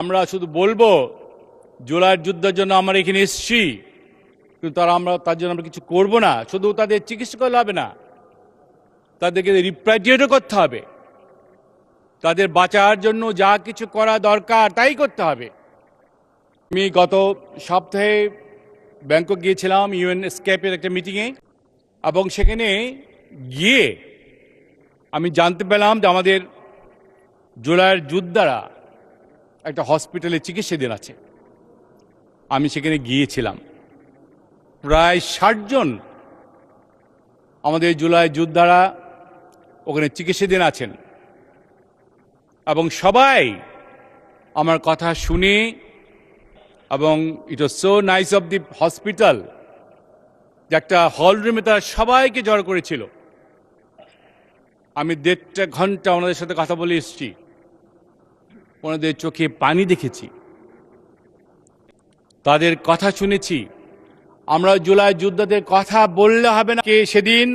আমরা শুধু বলবো জুলাইয়ের যুদ্ধের জন্য আমরা এখানে এসেছি, কিন্তু তার জন্য আমরা কিছু করব না। শুধু তাদের চিকিৎসা করলে হবে না, তাদেরকে রিপ্যাট্রিয়েটও করতে হবে। তাদের বাঁচার জন্য যা কিছু করা দরকার তাই করতে হবে। আমি গত সপ্তাহে ব্যাংকক গিয়েছিলাম ইউএন স্কেপের একটা মিটিংয়ে, এবং সেখানে গিয়ে আমি জানতে পেলাম যে আমাদের জুলাইয়ের যোদ্ধারা একটা হসপিটালে চিকিৎসাধীন আছে। আমি সেখানে গিয়েছিলাম, প্রায় 60 জন আমাদের জুলাই যোদ্ধারা ওখানে চিকিৎসাধীন আছেন, এবং সবাই আমার কথা শুনে, এবং it was so nice of the hospital যে একটা হল রুমে তারা সবাইকে জড়ো করেছিল। আমি 1.5 ঘন্টা ওনাদের সাথে কথা বলে এসেছি, ওনাদের চোখে পানি দেখেছি, তাদের কথা শুনেছি। আমরা জুলাই যোদ্ধাদের কথা বললে হবে না। সেদিন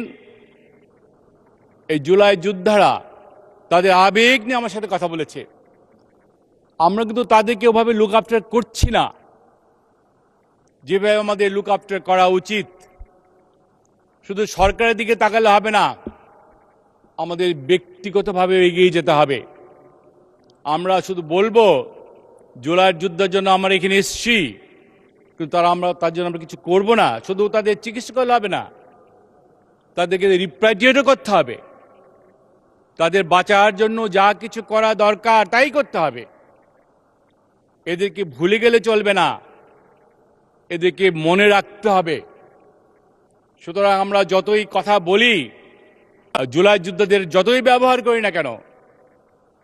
এই জুলাই যোদ্ধারা তাদের আবেগ নিয়ে আমার সাথে কথা বলেছে। আমরা কিন্তু তাদেরকে ওভাবে লুক আফটার করছি না যেভাবে আমাদের লুক আফটার করা উচিত। শুধু সরকারের দিকে তাকালে হবে না, আমাদের ব্যক্তিগতভাবে এগিয়ে যেতে হবে। আমরা শুধু বলবো জুলাইয়ের যুদ্ধের জন্য আমরা এখানে এসেছি, কিন্তু তার জন্য আমরা কিছু করব না। শুধু তাদের চিকিৎসা করলে হবে না, তাদেরকে রিপ্যাট্রিয়েটও করতে হবে। তাদের বাঁচার জন্য যা কিছু করা দরকার তাই করতে হবে। এদেরকে ভুলে গেলে চলবে না, এদেরকে মনে রাখতে হবে। সুতরাং আমরা যতই কথা বলি, জুলাই যোদ্ধাদের যতই ব্যবহার করি না কেন,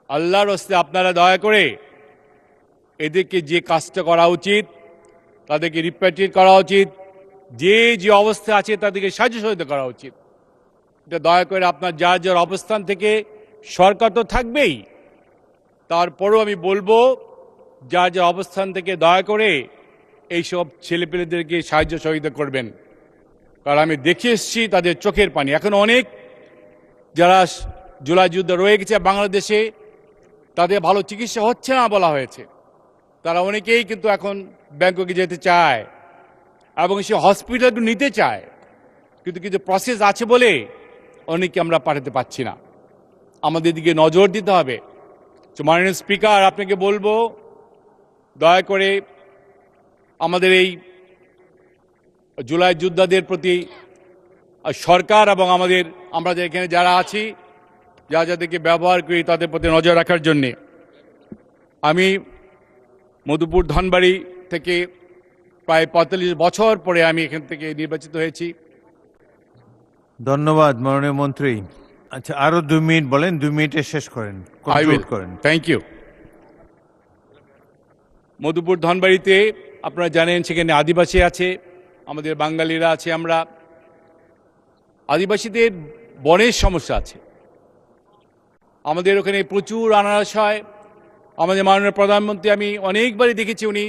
আল্লাহর হস্তে আপনারা দয়া করে এদেরকে যে কাজটা করা উচিত, তাদেরকে রিপ্যাট্রিয়েট করা উচিত, যে যে অবস্থা আছে তাদেরকে সাহায্য সহযোগিতা করা উচিত। এটা দয়া করে আপনার যার যার অবস্থান থেকে, সরকার তো থাকবেই, তারপরেও আমি বলবো যার যার অবস্থান থেকে দয়া করে এইসব ছেলেপেলেদেরকে সাহায্য সহযোগিতা করবেন। কারণ আমি দেখে এসেছি তাদের চোখের পানি। এখন অনেক যারা জুলাই যুদ্ধে রয়ে গেছে বাংলাদেশে, তাদের ভালো চিকিৎসা হচ্ছে না বলা হয়েছে। তারা অনেকেই কিন্তু এখন ব্যাংককে যেতে চায় এবং সে হসপিটালকে নিতে চায়, কিন্তু কিছু প্রসেস আছে বলে অনেকে আমরা পাঠাতে পারছি না। আমাদের দিকে নজর দিতে হবে। মাননীয় স্পিকার, আপনাকে বলবো দয়া করে আমাদের এই জুলাই যোদ্ধাদের প্রতি সরকার এবং আমরা এখানে যারা আছি, যাদেরকে ব্যবহার করি, তাদের প্রতি নজর রাখার জন্যে। আমি মধুপুর ধনবাড়ি থেকে প্রায় 45 বছর পরে আমি এখান থেকে নির্বাচিত হয়েছি। ধন্যবাদ মাননীয় মন্ত্রী। আচ্ছা, আরো 2 মিনিট বলেন, 2 মিনিটে শেষ করেন। Thank you. মধুপুর ধনবাড়িতে আপনারা জানেন সেখানে আদিবাসী আছে, আমাদের বাঙালিরা আছে। আমরা আদিবাসীদের বনের সমস্যা আছে। আমাদের ওখানে প্রচুর আনারস হয়। আমাদের মাননীয় প্রধানমন্ত্রী, আমি অনেকবারই দেখেছি, উনি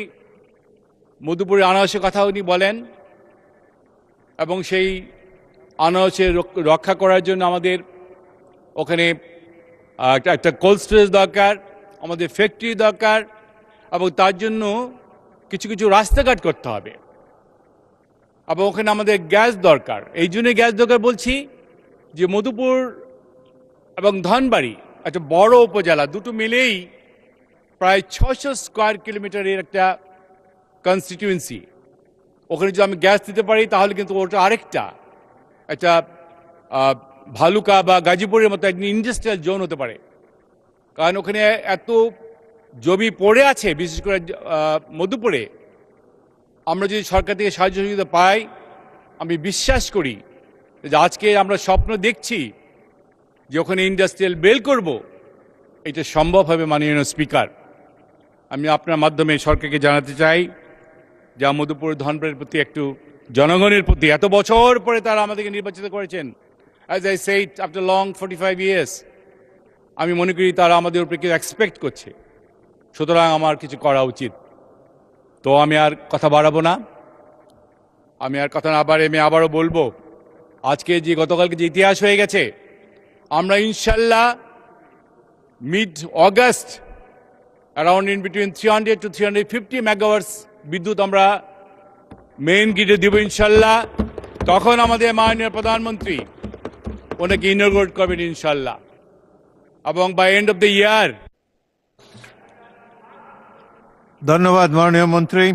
মধুপুরের আনারসের কথা উনি বলেন, এবং সেই আনারসের রক্ষা করার জন্য আমাদের ওখানে একটা কোল্ড স্টোরেজ দরকার, আমাদের ফ্যাক্টরি দরকার, এবং তার জন্য কিছু কিছু রাস্তাঘাট করতে হবে, এবং ওখানে আমাদের গ্যাস দরকার। এই জন্য গ্যাস দরকার বলছি যে মধুপুর এবং ধনবাড়ি একটা বড় উপজেলা, দুটো মিলেই প্রায় 600 স্কোয়ার কিলোমিটারের একটা কনস্টিটিউয়েন্সি। ওখানে যদি আমি গ্যাস দিতে পারি তাহলে কিন্তু ওটা আরেকটা একটা ভালুকা বা গাজীপুরের মতো একটা ইন্ডাস্ট্রিয়াল জোন হতে পারে। কারণ ওখানে এত জমি পড়ে আছে, বিশেষ করে মধুপুরে। আমরা যদি সরকার থেকে সাহায্য সহযোগিতা পাই, আমি বিশ্বাস করি যে আজকে আমরা স্বপ্ন দেখছি যে ওখানে ইন্ডাস্ট্রিয়াল বেল করব, এটা সম্ভব হবে। মাননীয় স্পিকার, আমি আপনার মাধ্যমে সরকারকে জানাতে চাই যে মধুপুর ধনবাড়ির প্রতি একটু জনগণের প্রতি, এত বছর পরে তারা আমাদেরকে নির্বাচিত করেছেন, as I said after long 45 years, আমি মনে করি তারা আমাদের উপরে কিছু এক্সপেক্ট করছে। সুতরাং আমার কিছু করা উচিত। তো আমি আর কথা বাড়াবো না। আমি আবারও বলবো, আজকে যে গতকালকে যে ইতিহাস হয়ে গেছে, আমরা ইনশাল্লাহ mid August around in between 300 to 350 মেগাওয়াটস বিদ্যুৎ আমরা মেইন গ্রিডে দেব ইনশাল্লাহ। তখন আমাদের মাননীয় প্রধানমন্ত্রী ওনাকে ইনগ্রেট করবেন ইনশাল্লাহ, এবং by end of the year ধন্যবাদ মাননীয় মন্ত্রী।